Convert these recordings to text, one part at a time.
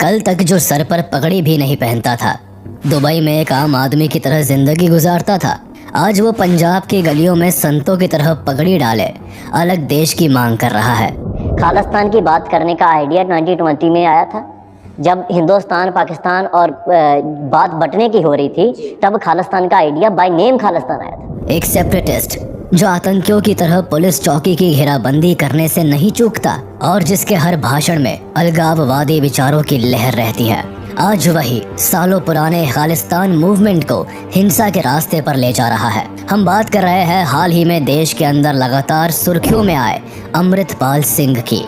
कल तक जो सर पर पगड़ी भी नहीं पहनता था, दुबई में एक आम आदमी की तरह जिंदगी गुजारता था, आज वो पंजाब की गलियों में संतों की तरह पगड़ी डाले अलग देश की मांग कर रहा है। खालिस्तान की बात करने का आइडिया 1920 में आया था। जब हिंदुस्तान पाकिस्तान और बात बंटने की हो रही थी, तब खालिस्तान का आइडिया बाय नेम खालिस्तान आया था। एक सेपरेटिस्ट जो आतंकियों की तरह पुलिस चौकी की घेराबंदी करने से नहीं चूकता और जिसके हर भाषण में अलगाववादी विचारों की लहर रहती है, आज वही सालों पुराने खालिस्तान मूवमेंट को हिंसा के रास्ते पर ले जा रहा है। हम बात कर रहे हैं हाल ही में देश के अंदर लगातार सुर्खियों में आए अमृतपाल सिंह की,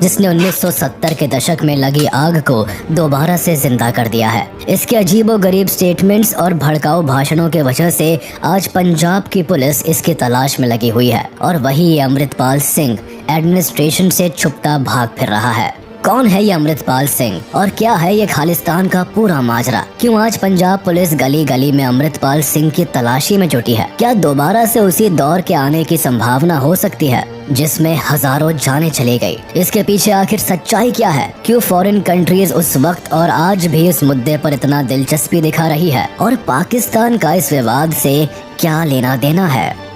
जिसने 1970 के दशक में लगी आग को दोबारा से जिंदा कर दिया है। इसके अजीबोगरीब स्टेटमेंट्स और भड़काऊ भाषणों के वजह से आज पंजाब की पुलिस इसकी तलाश में लगी हुई है और वही ये अमृतपाल सिंह एडमिनिस्ट्रेशन से छुपता भाग फिर रहा है। कौन है ये अमृतपाल सिंह और क्या है ये खालिस्तान का पूरा माजरा? क्यों आज पंजाब पुलिस गली गली में अमृतपाल सिंह की तलाशी में जुटी है? क्या दोबारा से उसी दौर के आने की संभावना हो सकती है जिसमें हजारों जानें चली गई? इसके पीछे आखिर सच्चाई क्या है? क्यों फॉरेन कंट्रीज उस वक्त और आज भी इस मुद्दे पर इतना दिलचस्पी दिखा रही है और पाकिस्तान का इस विवाद से क्या लेना देना है?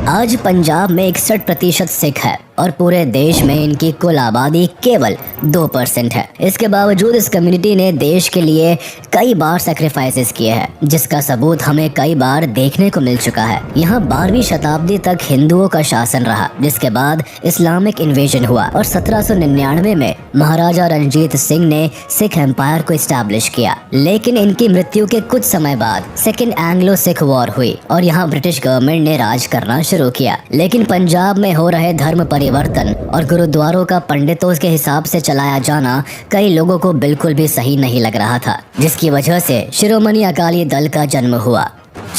आज पंजाब में 61% सिख है और पूरे देश में इनकी कुल आबादी केवल 2% है। इसके बावजूद इस कम्युनिटी ने देश के लिए कई बार सैक्रिफाइसेस किए हैं, जिसका सबूत हमें कई बार देखने को मिल चुका है। यहाँ 12वीं शताब्दी तक हिंदुओं का शासन रहा, जिसके बाद इस्लामिक इन्वेजन हुआ और 1799 में महाराजा रणजीत सिंह ने सिख एम्पायर को इस्टेब्लिश किया। लेकिन इनकी मृत्यु के कुछ समय बाद सेकेंड एंग्लो सिख वॉर हुई और यहाँ ब्रिटिश गवर्नमेंट ने राज करना शुरू किया। लेकिन पंजाब में हो रहे धर्म परिवर्तन और गुरुद्वारों का पंडितों के हिसाब से चलाया जाना कई लोगों को बिल्कुल भी सही नहीं लग रहा था, जिसकी वजह से शिरोमणि अकाली दल का जन्म हुआ।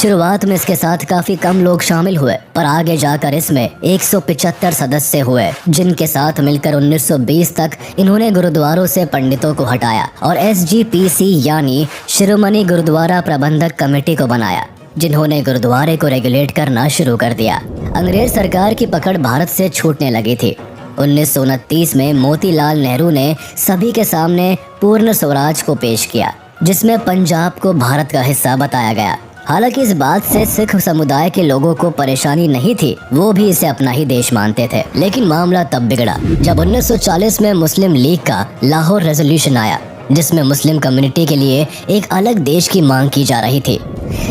शुरुआत में इसके साथ काफी कम लोग शामिल हुए, पर आगे जाकर इसमें 175 सदस्य हुए, जिनके साथ मिलकर 1920 तक इन्होंने गुरुद्वारों से पंडितों को हटाया और SGPC यानी शिरोमणि गुरुद्वारा प्रबंधक कमेटी को बनाया, जिन्होंने गुरुद्वारे को रेगुलेट करना शुरू कर दिया। अंग्रेज सरकार की पकड़ भारत से छूटने लगी थी। 1929 में मोतीलाल नेहरू ने सभी के सामने पूर्ण स्वराज को पेश किया, जिसमें पंजाब को भारत का हिस्सा बताया गया। हालांकि इस बात से सिख समुदाय के लोगों को परेशानी नहीं थी, वो भी इसे अपना ही देश मानते थे। लेकिन मामला तब बिगड़ा जब 1940 में मुस्लिम लीग का लाहौर रेजोल्यूशन आया, जिसमें मुस्लिम कम्युनिटी के लिए एक अलग देश की मांग की जा रही थी।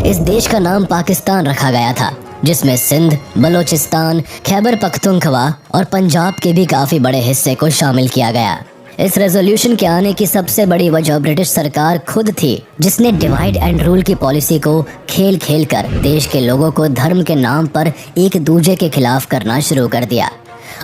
इस देश का नाम पाकिस्तान रखा गया था, जिसमें सिंध, बलोचिस्तान, खैबर पख्तूनख्वा और पंजाब के भी काफी बड़े हिस्से को शामिल किया गया। इस रेजोल्यूशन के आने की सबसे बड़ी वजह ब्रिटिश सरकार खुद थी, जिसने डिवाइड एंड रूल की पॉलिसी को खेल खेल कर देश के लोगों को धर्म के नाम पर एक दूसरे के खिलाफ करना शुरू कर दिया।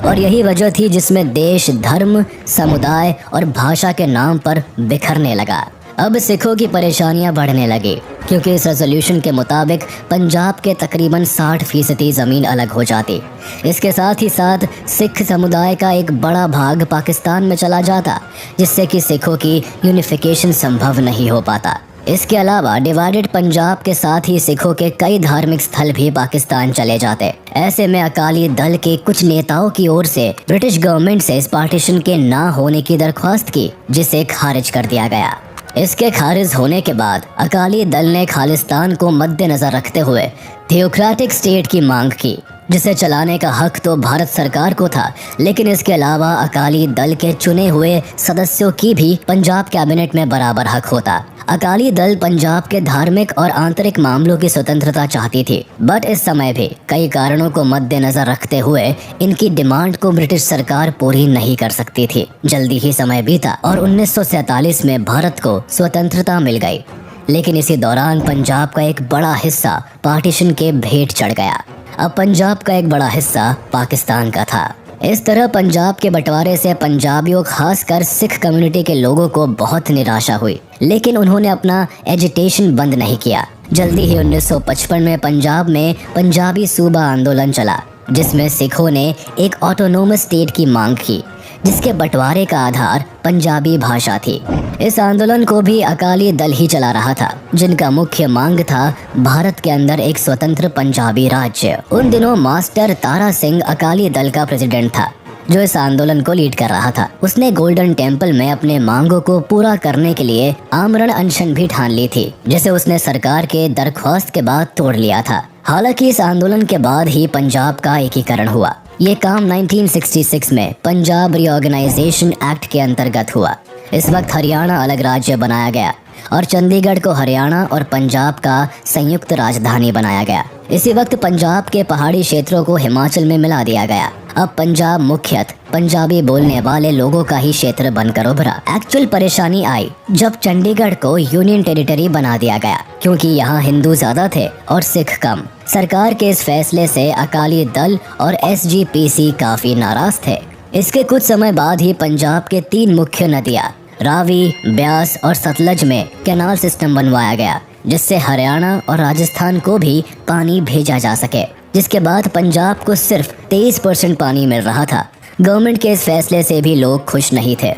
और यही वजह थी जिसमें देश धर्म, समुदाय और भाषा के नाम पर बिखरने लगा। अब सिखों की परेशानियां बढ़ने लगी, क्योंकि इस रेजोल्यूशन के मुताबिक पंजाब के तकरीबन 60% ज़मीन अलग हो जाती। इसके साथ ही साथ सिख समुदाय का एक बड़ा भाग पाकिस्तान में चला जाता, जिससे कि सिखों की यूनिफिकेशन संभव नहीं हो पाता। इसके अलावा डिवाइडेड पंजाब के साथ ही सिखों के कई धार्मिक स्थल भी पाकिस्तान चले जाते। ऐसे में अकाली दल के कुछ नेताओं की ओर से ब्रिटिश गवर्नमेंट से इस पार्टीशन के ना होने की दरख्वास्त की, जिसे खारिज कर दिया गया। इसके खारिज होने के बाद अकाली दल ने खालिस्तान को मद्देनजर रखते हुए थियोक्रेटिक स्टेट की मांग की, जिसे चलाने का हक तो भारत सरकार को था, लेकिन इसके अलावा अकाली दल के चुने हुए सदस्यों की भी पंजाब कैबिनेट में बराबर हक होता। अकाली दल पंजाब के धार्मिक और आंतरिक मामलों की स्वतंत्रता चाहती थी, बट इस समय भी कई कारणों को मद्देनजर रखते हुए इनकी डिमांड को ब्रिटिश सरकार पूरी नहीं कर सकती थी। जल्दी ही समय बीता और 1947 में भारत को स्वतंत्रता मिल गई, लेकिन इसी दौरान पंजाब का एक बड़ा हिस्सा पार्टीशन के भेंट चढ़ गया। अब पंजाब का एक बड़ा हिस्सा पाकिस्तान का था। इस तरह पंजाब के बंटवारे से पंजाबियों, खासकर सिख कम्युनिटी के लोगों को बहुत निराशा हुई, लेकिन उन्होंने अपना एजिटेशन बंद नहीं किया। जल्दी ही 1955 में पंजाब में पंजाबी सूबा आंदोलन चला, जिसमें सिखों ने एक ऑटोनोमस स्टेट की मांग की, जिसके बंटवारे का आधार पंजाबी भाषा थी। इस आंदोलन को भी अकाली दल ही चला रहा था, जिनका मुख्य मांग था भारत के अंदर एक स्वतंत्र पंजाबी राज्य। उन दिनों मास्टर तारा सिंह अकाली दल का प्रेसिडेंट था, जो इस आंदोलन को लीड कर रहा था। उसने गोल्डन टेम्पल में अपने मांगों को पूरा करने के लिए आमरण अनशन भी ठान ली थी, जिसे उसने सरकार के दरख्वास्त के बाद तोड़ लिया था। हालांकि इस आंदोलन के बाद ही पंजाब का एकीकरण हुआ। ये काम 1966 में पंजाब रीऑर्गेनाइजेशन एक्ट के अंतर्गत हुआ। इस वक्त हरियाणा अलग राज्य बनाया गया और चंडीगढ़ को हरियाणा और पंजाब का संयुक्त राजधानी बनाया गया। इसी वक्त पंजाब के पहाड़ी क्षेत्रों को हिमाचल में मिला दिया गया। अब पंजाब मुख्यतः पंजाबी बोलने वाले लोगों का ही क्षेत्र बनकर उभरा। एक्चुअल परेशानी आई जब चंडीगढ़ को यूनियन टेरिटरी बना दिया गया, क्योंकि यहाँ हिंदू ज्यादा थे और सिख कम। सरकार के इस फैसले से अकाली दल और SGPC काफी नाराज थे। इसके कुछ समय बाद ही पंजाब के 3 मुख्य नदियाँ रावी, ब्यास और सतलज में कैनाल सिस्टम बनवाया गया, जिससे हरियाणा और राजस्थान को भी पानी भेजा जा सके। जिसके बाद पंजाब को सिर्फ 23% पानी मिल रहा था। गवर्नमेंट के इस फैसले से भी लोग खुश नहीं थे।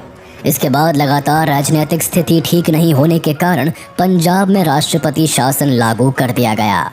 इसके बाद लगातार राजनीतिक स्थिति ठीक नहीं होने के कारण पंजाब में राष्ट्रपति शासन लागू कर दिया गया।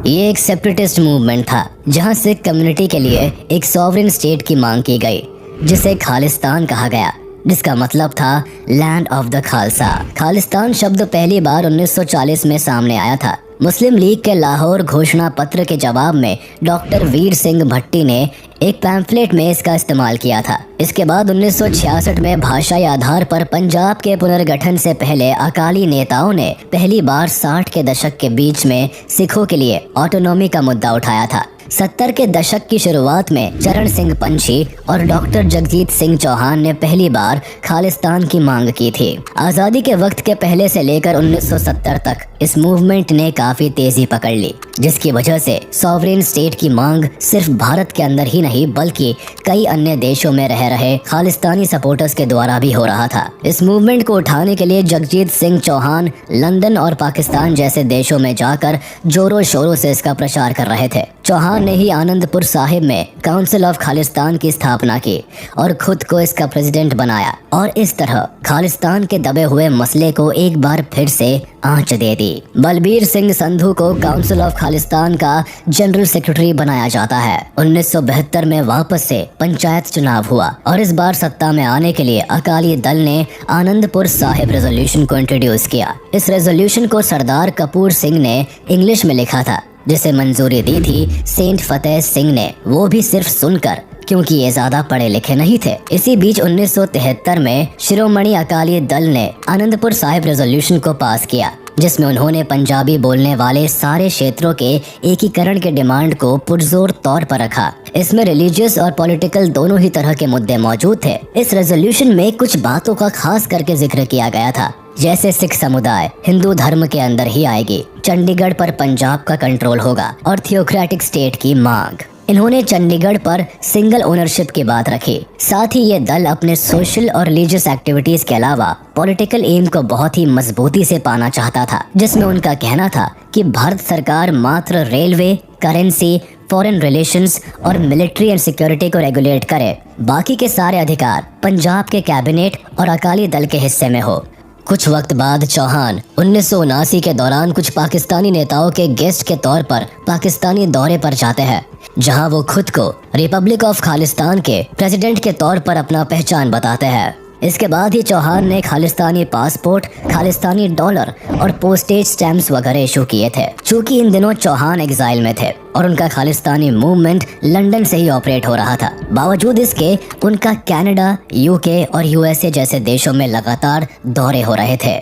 ये एक सेपरेटिस्ट मूवमेंट था, जहां सिख कम्युनिटी के लिए एक सॉवरेन स्टेट की मांग की गई, जिसे खालिस्तान कहा गया, जिसका मतलब था land of the Khalsa. Khalistan शब्द पहली बार 1940 में सामने आया था। मुस्लिम लीग के लाहौर घोषणा पत्र के जवाब में डॉक्टर वीर सिंह भट्टी ने एक पैम्फलेट में इसका इस्तेमाल किया था। इसके बाद 1966 में भाषाई आधार पर पंजाब के पुनर्गठन से पहले अकाली नेताओं ने पहली बार 60 के दशक के बीच में सिखों के लिए ऑटोनॉमी का मुद्दा उठाया था। 70 के दशक की शुरुआत में चरण सिंह पंछी और डॉक्टर जगजीत सिंह चौहान ने पहली बार खालिस्तान की मांग की थी। आज़ादी के वक्त के पहले से लेकर 1970 तक इस मूवमेंट ने काफी तेजी पकड़ ली, जिसकी वजह से सॉवरेन स्टेट की मांग सिर्फ भारत के अंदर ही नहीं बल्कि कई अन्य देशों में रह रहे खालिस्तानी सपोर्टर्स के द्वारा भी हो रहा था। इस मूवमेंट को उठाने के लिए जगजीत सिंह चौहान लंदन और पाकिस्तान जैसे देशों में जाकर जोरों शोरों से इसका प्रचार कर रहे थे। चौहान ने ही आनंदपुर साहिब में काउंसिल ऑफ खालिस्तान की स्थापना की और खुद को इसका प्रेसिडेंट बनाया, और इस तरह खालिस्तान के दबे हुए मसले को एक बार फिर से आंच दे दी। बलबीर सिंह संधू को काउंसिल ऑफ खालिस्तान का जनरल सेक्रेटरी बनाया जाता है। 1972 में वापस से पंचायत चुनाव हुआ और इस बार सत्ता में आने के लिए अकाली दल ने आनंदपुर साहिब रेजोल्यूशन को इंट्रोड्यूस किया। इस रेजोल्यूशन को सरदार कपूर सिंह ने इंग्लिश में लिखा था, जिसे मंजूरी दी थी सेंट फतेह सिंह ने, वो भी सिर्फ सुनकर, क्योंकि ये ज्यादा पढ़े लिखे नहीं थे। इसी बीच 1973 में शिरोमणि अकाली दल ने आनंदपुर साहिब रेजोल्यूशन को पास किया, जिसमें उन्होंने पंजाबी बोलने वाले सारे क्षेत्रों के एकीकरण के डिमांड को पुरजोर तौर पर रखा। इसमें रिलीजियस और पॉलिटिकल दोनों ही तरह के मुद्दे मौजूद थे। इस रेजोल्यूशन में कुछ बातों का खास करके जिक्र किया गया था, जैसे सिख समुदाय हिंदू धर्म के अंदर ही आएगी, चंडीगढ़ पर पंजाब का कंट्रोल होगा और थियोक्रेटिक स्टेट की मांग। इन्होंने चंडीगढ़ पर सिंगल ओनरशिप की बात रखी। साथ ही ये दल अपने सोशल और रिलीजियस एक्टिविटीज के अलावा पॉलिटिकल एम को बहुत ही मजबूती से पाना चाहता था, जिसमें उनका कहना था कि भारत सरकार मात्र रेलवे, करेंसी, फॉरेन रिलेशंस और मिलिट्री एंड सिक्योरिटी को रेगुलेट करे, बाकी के सारे अधिकार पंजाब के कैबिनेट और अकाली दल के हिस्से में हो। कुछ वक्त बाद चौहान 1979 के दौरान कुछ पाकिस्तानी नेताओं के गेस्ट के तौर पर पाकिस्तानी दौरे पर जाते हैं, जहां वो खुद को रिपब्लिक ऑफ खालिस्तान के प्रेसिडेंट के तौर पर अपना पहचान बताते हैं। इसके बाद ही चौहान ने खालिस्तानी पासपोर्ट, खालिस्तानी डॉलर और पोस्टेज स्टैम्प्स वगैरह इशू किए थे। चूँकि इन दिनों चौहान एग्जाइल में थे और उनका खालिस्तानी मूवमेंट लंदन से ही ऑपरेट हो रहा था, बावजूद इसके उनका कनाडा, UK और USA जैसे देशों में लगातार दौरे हो रहे थे।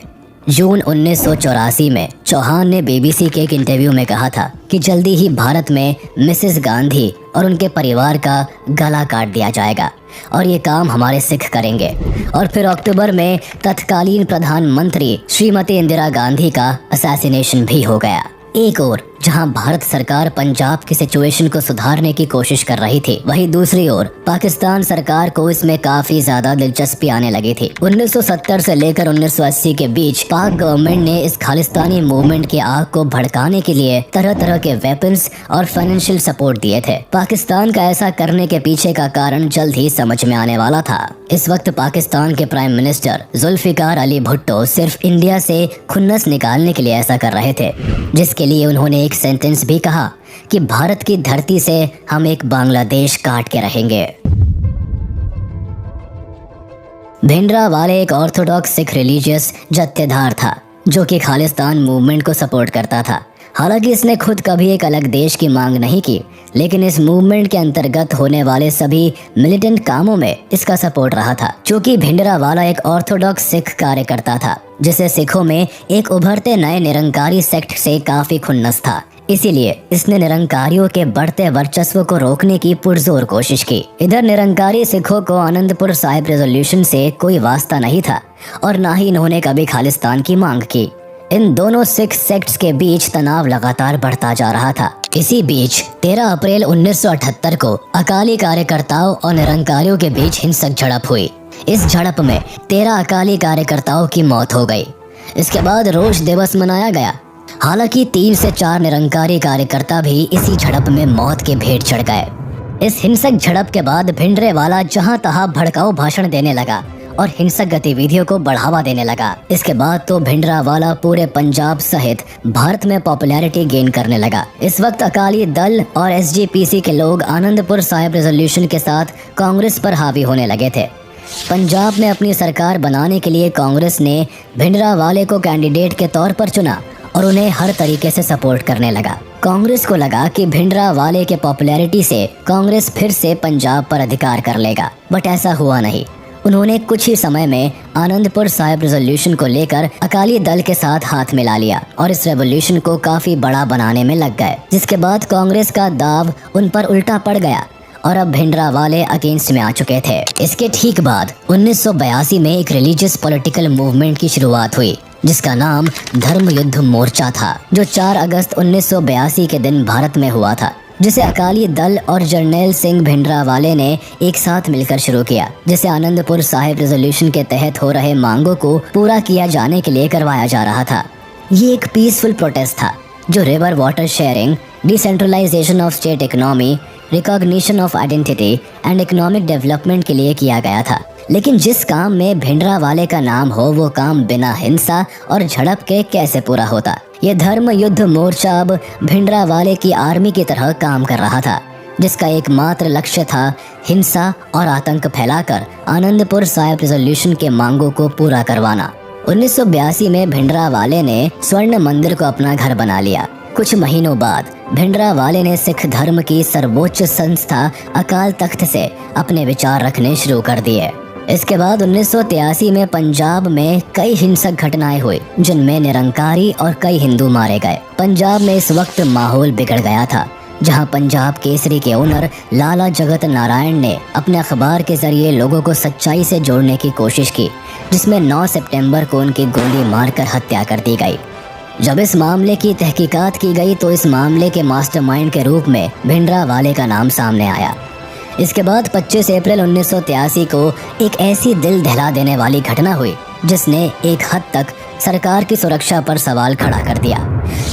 जून 1984 में चौहान ने BBC के एक इंटरव्यू में कहा था कि जल्दी ही भारत में मिसेस गांधी और उनके परिवार का गला काट दिया जाएगा और ये काम हमारे सिख करेंगे। और फिर अक्टूबर में तत्कालीन प्रधानमंत्री श्रीमती इंदिरा गांधी का असैसिनेशन भी हो गया। एक और जहां भारत सरकार पंजाब की सिचुएशन को सुधारने की कोशिश कर रही थी, वहीं दूसरी ओर पाकिस्तान सरकार को इसमें काफी ज्यादा दिलचस्पी आने लगी थी। 1970 से लेकर 1980 के बीच पाक गवर्नमेंट ने इस खालिस्तानी मूवमेंट की आग को भड़काने के लिए तरह तरह के वेपन्स और फाइनेंशियल सपोर्ट दिए थे। पाकिस्तान का ऐसा करने के पीछे का कारण जल्द ही समझ में आने वाला था। इस वक्त पाकिस्तान के प्राइम मिनिस्टर जुल्फिकार अली भुट्टो सिर्फ इंडिया से खुन्नस निकालने के लिए ऐसा कर रहे थे, जिसके लिए उन्होंने एक सेंटेंस भी कहा कि भारत की धरती से हम एक बांग्लादेश काट के रहेंगे। भिंडरावाले एक ऑर्थोडॉक्स सिख रिलीजियस जत्थेदार था जो कि खालिस्तान मूवमेंट को सपोर्ट करता था। हालांकि इसने खुद कभी एक अलग देश की मांग नहीं की, लेकिन इस मूवमेंट के अंतर्गत होने वाले सभी मिलिटेंट कामों में इसका सपोर्ट रहा था। क्योंकि भिंडरावाला एक ऑर्थोडॉक्स सिख कार्यकर्ता था जिसे सिखों में एक उभरते नए निरंकारी सेक्ट से काफी खुन्नस था, इसीलिए इसने निरंकारियों के बढ़ते वर्चस्व को रोकने की पुरजोर कोशिश की। इधर निरंकारी सिखों को आनंदपुर साहिब रेजोल्यूशन से कोई वास्ता नहीं था और ना ही इन्होंने कभी खालिस्तान की मांग की। इन दोनों सिख सेक्ट्स के बीच तनाव लगातार बढ़ता जा रहा था। इसी बीच 13 अप्रैल 1978 को अकाली कार्यकर्ताओं और निरंकारियों के बीच हिंसक झड़प हुई। इस झड़प में 13 अकाली कार्यकर्ताओं की मौत हो गई। इसके बाद रोष दिवस मनाया गया। हालांकि 3 से 4 निरंकारी कार्यकर्ता भी इसी झड़प में मौत के भेंट चढ़ गए। इस हिंसक झड़प के बाद भिंडरावाला जहां तहां भड़काऊ भाषण देने लगा और हिंसक गतिविधियों को बढ़ावा देने लगा। इसके बाद तो भिंडरावाला पूरे पंजाब सहित भारत में पॉपुलैरिटी गेन करने लगा। इस वक्त अकाली दल और एसजीपीसी के लोग आनंदपुर साहिब रेजोल्यूशन के साथ कांग्रेस पर हावी होने लगे थे। पंजाब में अपनी सरकार बनाने के लिए कांग्रेस ने भिंडरावाले को कैंडिडेट के तौर पर चुना और उन्हें हर तरीके से सपोर्ट करने लगा। कांग्रेस को लगा कि भिंडरावाले के पॉपुलैरिटी से कांग्रेस फिर से पंजाब पर अधिकार कर लेगा, बट ऐसा हुआ नहीं। उन्होंने कुछ ही समय में आनंदपुर साहिब रेजोल्यूशन को लेकर अकाली दल के साथ हाथ मिला लिया और इस रेवोल्यूशन को काफी बड़ा बनाने में लग गए, जिसके बाद कांग्रेस का दाव उन पर उल्टा पड़ गया और अब भिंडरावाले अगेंस्ट में आ चुके थे। इसके ठीक बाद 1982 में एक रिलीजियस पॉलिटिकल मूवमेंट की शुरुआत हुई जिसका नाम धर्म युद्ध मोर्चा था, जो 4 अगस्त 1982 के दिन भारत में हुआ था, जिसे अकाली दल और जर्नैल सिंह भिंडरावाले ने एक साथ मिलकर शुरू किया, जिसे आनंदपुर साहिब रेजोल्यूशन के तहत हो रहे मांगों को पूरा किया जाने के लिए करवाया जा रहा था। ये एक पीसफुल प्रोटेस्ट था जो river water sharing, decentralization of state economy, recognition of identity and economic development के लिए किया गया था। लेकिन जिस काम में भिंडरावाले का नाम हो वो काम बिना हिंसा और झड़प के कैसे पूरा होता। ये धर्म युद्ध मोर्चा अब भिंडरावाले की आर्मी की तरह काम कर रहा था, जिसका एकमात्र लक्ष्य था हिंसा और आतंक फैलाकर आनंदपुर साहिब रेजोल्यूशन के मांगों को पूरा करवाना। 1982 में भिंडरावाले ने स्वर्ण मंदिर को अपना घर बना लिया। कुछ महीनों बाद भिंडरावाले ने सिख धर्म की सर्वोच्च संस्था अकाल तख्त से अपने विचार रखने शुरू कर दिए। इसके बाद 1983 में पंजाब में कई हिंसक घटनाएं हुई जिनमें निरंकारी और कई हिंदू मारे गए। पंजाब में इस वक्त माहौल बिगड़ गया था, जहां पंजाब केसरी के ओनर लाला जगत नारायण ने अपने अखबार के जरिए लोगों को सच्चाई से जोड़ने की कोशिश की, जिसमें 9 सितंबर को उनकी गोली मारकर हत्या कर दी गई। जब इस मामले की तहकीकात की गई तो इस मामले के मास्टरमाइंड के रूप में भिंडरावाले का नाम सामने आया। इसके बाद 25 अप्रैल 1983 को एक ऐसी दिल दहला देने वाली घटना हुई जिसने एक हद तक सरकार की सुरक्षा पर सवाल खड़ा कर दिया,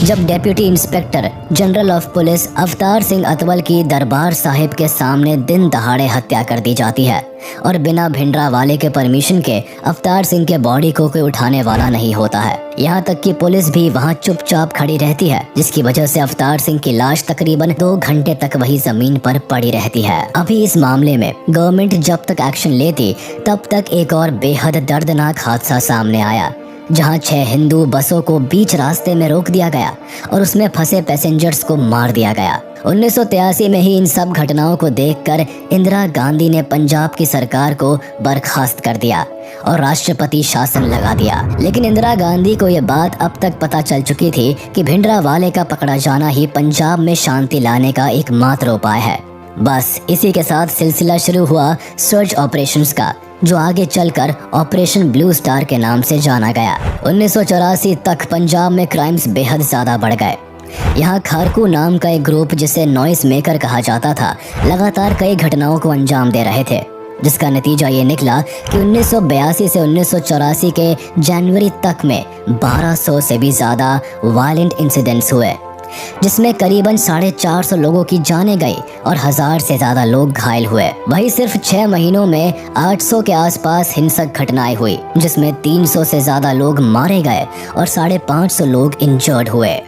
जब deputy inspector general of police Avtar Singh अतवल की दरबार साहिब के सामने दिन दहाड़े हत्या कर दी जाती है और बिना भिंडरावाले के परमिशन के अवतार सिंह के बॉडी को कोई उठाने वाला नहीं होता है। यहाँ तक कि पुलिस भी वहाँ चुपचाप खड़ी रहती है, जिसकी वजह से अवतार सिंह की लाश तकरीबन 2 घंटे तक वही जमीन पर पड़ी रहती है। अभी इस मामले में गवर्नमेंट जब तक एक्शन लेती तब तक एक और बेहद दर्दनाक हादसा सामने आया, जहां 6 हिंदू बसों को बीच रास्ते में रोक दिया गया और उसमें फंसे पैसेंजर्स को मार दिया गया। 1983 में ही इन सब घटनाओं को देखकर इंदिरा गांधी ने पंजाब की सरकार को बर्खास्त कर दिया और राष्ट्रपति शासन लगा दिया। लेकिन इंदिरा गांधी को यह बात अब तक पता चल चुकी थी कि भिंडरावाले का पकड़ा जाना ही पंजाब में शांति लाने का एकमात्र उपाय है। बस इसी के साथ सिलसिला शुरू हुआ सर्च ऑपरेशंस का, जो आगे चलकर ऑपरेशन ब्लू स्टार के नाम से जाना गया। 1984 तक पंजाब में क्राइम्स बेहद ज्यादा बढ़ गए। यहाँ खारकू नाम का एक ग्रुप, जिसे नॉइस मेकर कहा जाता था, लगातार कई घटनाओं को अंजाम दे रहे थे, जिसका नतीजा ये निकला कि 1982 से 1984 के जनवरी तक में 1200 से भी ज्यादा वायलेंट इंसिडेंट्स हुए, जिसमें करीबन 450 लोगों की जानें गई और 1000 से ज्यादा लोग घायल हुए। वहीं सिर्फ 6 महीनों में 800 के आसपास हिंसक घटनाएं हुई, जिसमें 300 से ज्यादा लोग मारे गए और 550 लोग इंजर्ड हुए।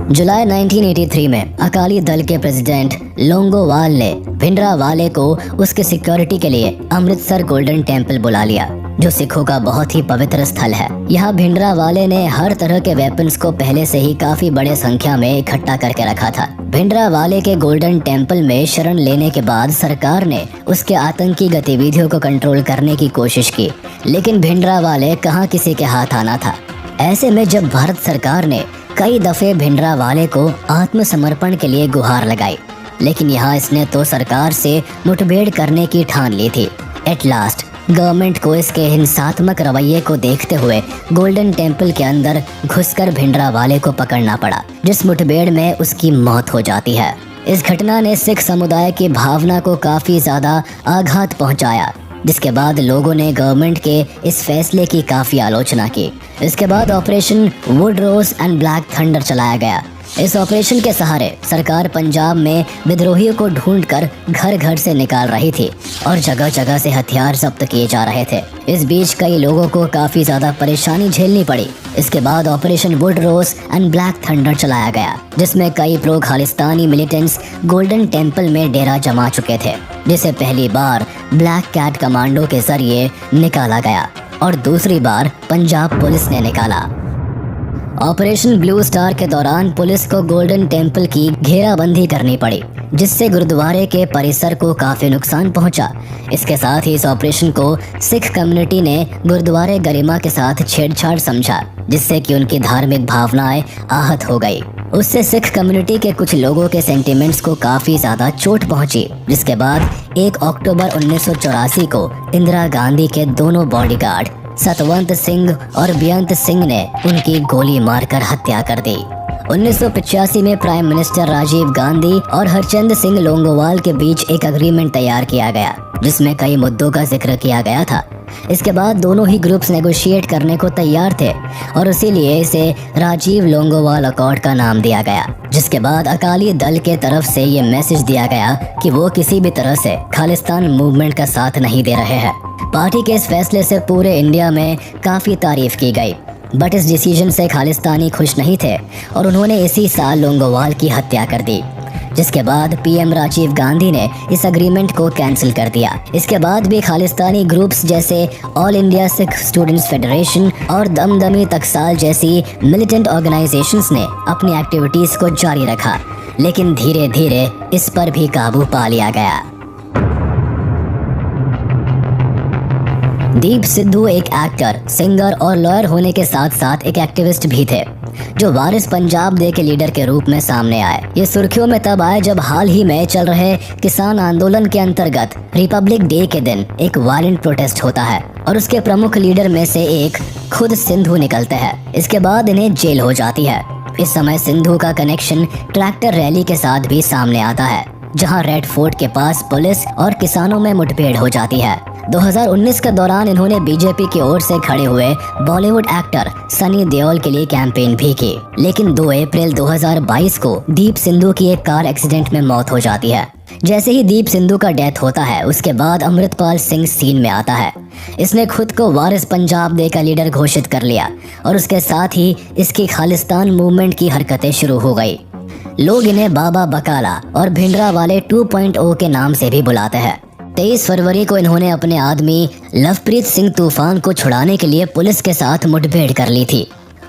जुलाई 1983 में अकाली दल के प्रेसिडेंट लोंगोवाल ने भिंडरावाले को उसके सिक्योरिटी के लिए अमृतसर गोल्डन टेम्पल बुला लिया, जो सिखों का बहुत ही पवित्र स्थल है। यहाँ भिंडरावाले ने हर तरह के वेपन्स को पहले से ही काफी बड़े संख्या में इकट्ठा करके रखा था। भिंडरावाले के गोल्डन टेम्पल में शरण लेने के बाद सरकार ने उसके आतंकी गतिविधियों को कंट्रोल करने की कोशिश की, लेकिन भिंडरावाले कहाँ किसी के हाथ आना था। ऐसे में जब भारत सरकार ने कई दफे भिंडरावाले को आत्मसमर्पण के लिए गुहार लगाई, लेकिन यहाँ इसने तो सरकार से मुठभेड़ करने की ठान ली थी। एट लास्ट गवर्नमेंट को इसके हिंसात्मक रवैये को देखते हुए गोल्डन टेम्पल के अंदर घुसकर भिंडरावाले को पकड़ना पड़ा, जिस मुठभेड़ में उसकी मौत हो जाती है। इस घटना ने सिख समुदाय की भावना को काफी ज्यादा आघात पहुंचाया, जिसके बाद लोगों ने गवर्नमेंट के इस फैसले की काफी आलोचना की। इसके बाद operation wood rose and black thunder चलाया गया। इस ऑपरेशन के सहारे सरकार पंजाब में विद्रोहियों को ढूंढकर घर घर से निकाल रही थी और जगह जगह से हथियार जब्त किए जा रहे थे। इस बीच कई लोगों को काफी ज्यादा परेशानी झेलनी पड़ी। इसके बाद operation wood rose and black thunder चलाया गया, जिसमें कई pro Khalistani militants Golden Temple में डेरा जमा चुके थे, जिसे पहली बार ब्लैक कैट कमांडो के जरिए निकाला गया और दूसरी बार पंजाब पुलिस ने निकाला। ऑपरेशन ब्लू स्टार के दौरान पुलिस को गोल्डन टेम्पल की घेराबंदी करनी पड़ी, जिससे गुरुद्वारे के परिसर को काफी नुकसान पहुंचा। इसके साथ ही इस ऑपरेशन को सिख कम्युनिटी ने गुरुद्वारे गरिमा के साथ छेड़छाड़ समझा, जिससे कि उनकी धार्मिक भावनाएं आहत हो गई। उससे सिख कम्युनिटी के कुछ लोगों के सेंटिमेंट्स को काफी ज्यादा चोट पहुंची, जिसके बाद 1 अक्टूबर 1984 को इंदिरा गांधी के दोनों बॉडीगार्ड सतवंत सिंह और बेअंत सिंह ने उनकी गोली मारकर हत्या कर दी। 1985 में प्राइम मिनिस्टर राजीव गांधी और हरचंद सिंह लोंगोवाल के बीच एक एग्रीमेंट तैयार किया गया, जिसमें कई मुद्दों का जिक्र किया गया था। इसके बाद दोनों ही ग्रुप्स नेगोशिएट करने को तैयार थे और इसीलिए इसे राजीव लोंगोवाल अकॉर्ड का नाम दिया गया, जिसके बाद अकाली दल के तरफ से ये मैसेज दिया गया कि वो किसी भी तरह से खालिस्तान मूवमेंट का साथ नहीं दे रहे हैं। पार्टी के इस फैसले से पूरे इंडिया में काफ़ी तारीफ की गई, बट इस डिसीजन से खालिस्तानी खुश नहीं थे और उन्होंने इसी साल लोंगोवाल की हत्या कर दी, जिसके बाद पीएम राजीव गांधी ने इस एग्रीमेंट को कैंसिल कर दिया। इसके बाद भी खालिस्तानी ग्रुप्स जैसे all India Sikh students federation और दमदमी तकसाल जैसी मिलिटेंट ऑर्गेनाइजेशंस ने अपनी एक्टिविटीज़ को जारी रखा, लेकिन धीरे धीरे इस पर भी काबू पा लिया गया। दीप सिद्धू एक एक्टर, सिंगर और लॉयर होने के साथ साथ एक एक्टिविस्ट भी थे, जो वारिस पंजाब डे के लीडर के रूप में सामने आए। ये सुर्खियों में तब आए जब हाल ही में चल रहे किसान आंदोलन के अंतर्गत रिपब्लिक डे के दिन एक वायलेंट प्रोटेस्ट होता है और उसके प्रमुख लीडर में से एक खुद सिद्धू निकलते हैं। इसके बाद इन्हें जेल हो जाती है। इस समय सिद्धू का कनेक्शन ट्रैक्टर रैली के साथ भी सामने आता है, जहां रेड फोर्ट के पास पुलिस और किसानों में मुठभेड़ हो जाती है। 2019 के दौरान इन्होंने बीजेपी की ओर से खड़े हुए बॉलीवुड एक्टर सनी देओल के लिए कैंपेन भी की, लेकिन 2 अप्रैल 2022 को दीप सिद्धू की एक कार एक्सीडेंट में मौत हो जाती है। जैसे ही दीप सिद्धू का डेथ होता है, उसके बाद अमृतपाल सिंह सीन में आता है। इसने खुद को वारिस पंजाब डे का लीडर घोषित कर लिया और उसके साथ ही इसकी खालिस्तान मूवमेंट की हरकतें शुरू हो गई। लोग इन्हें बाबा बकाला और भिंडरावाले 2.0 के नाम से भी बुलाते हैं। 23 फरवरी को इन्होंने अपने आदमी लवप्रीत सिंह तूफान को छुड़ाने के लिए पुलिस के साथ मुठभेड़ कर ली थी।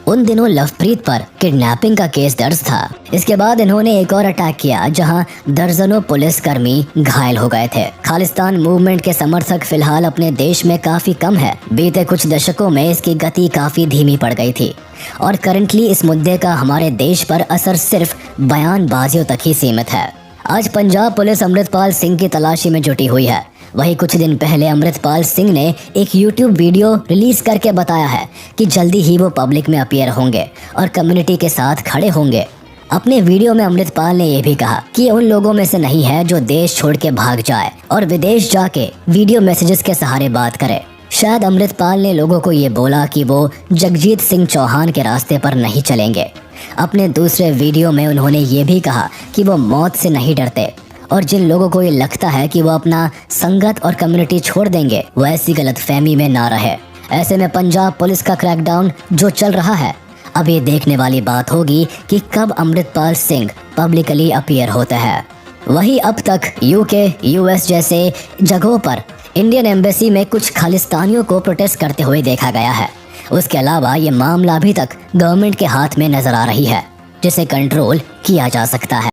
उन दिनों लवप्रीत पर किडनैपिंग का केस दर्ज था। इसके बाद इन्होंने एक और अटैक किया, जहां दर्जनों पुलिसकर्मी घायल हो गए थे। खालिस्तान मूवमेंट के समर्थक फिलहाल अपने देश में काफी कम है। बीते कुछ दशकों में इसकी गति काफी धीमी पड़ गई थी और करंटली इस मुद्दे का हमारे देश पर असर सिर्फ बयानबाजियों तक ही सीमित है। आज पंजाब पुलिस अमृतपाल सिंह की तलाशी में जुटी हुई है। वहीं कुछ दिन पहले अमृतपाल सिंह ने एक YouTube वीडियो रिलीज करके बताया है कि जल्दी ही वो पब्लिक में अपीयर होंगे और कम्युनिटी के साथ खड़े होंगे। अपने वीडियो में अमृतपाल ने यह भी कहा कि ये उन लोगों में से नहीं है जो देश छोड़ के भाग जाए और विदेश जाके वीडियो मैसेजेस के सहारे बात करे। शायद अमृतपाल ने लोगों को ये बोला कि वो जगजीत सिंह चौहान के रास्ते पर नहीं चलेंगे। अपने दूसरे वीडियो में उन्होंने ये भी कहा कि वो मौत से नहीं डरते और जिन लोगों को ये लगता है कि वो अपना संगत और कम्युनिटी छोड़ देंगे, वो ऐसी गलतफहमी में ना रहे। ऐसे में पंजाब पुलिस का क्रैकडाउन जो चल रहा है, अब ये देखने वाली बात होगी कि कब अमृतपाल सिंह पब्लिकली अपीयर होता है। वहीं अब तक यूके, यूएस जैसे जगहों पर इंडियन एम्बेसी में कुछ खालिस्तानियों को प्रोटेस्ट करते हुए देखा गया है। उसके अलावा ये मामला अभी तक गवर्नमेंट के हाथ में नजर आ रही है, जिसे कंट्रोल किया जा सकता है।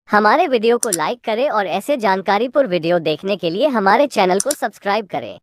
हमारे वीडियो को लाइक करें और ऐसे जानकारीपूर्ण वीडियो देखने के लिए हमारे चैनल को सब्सक्राइब करें।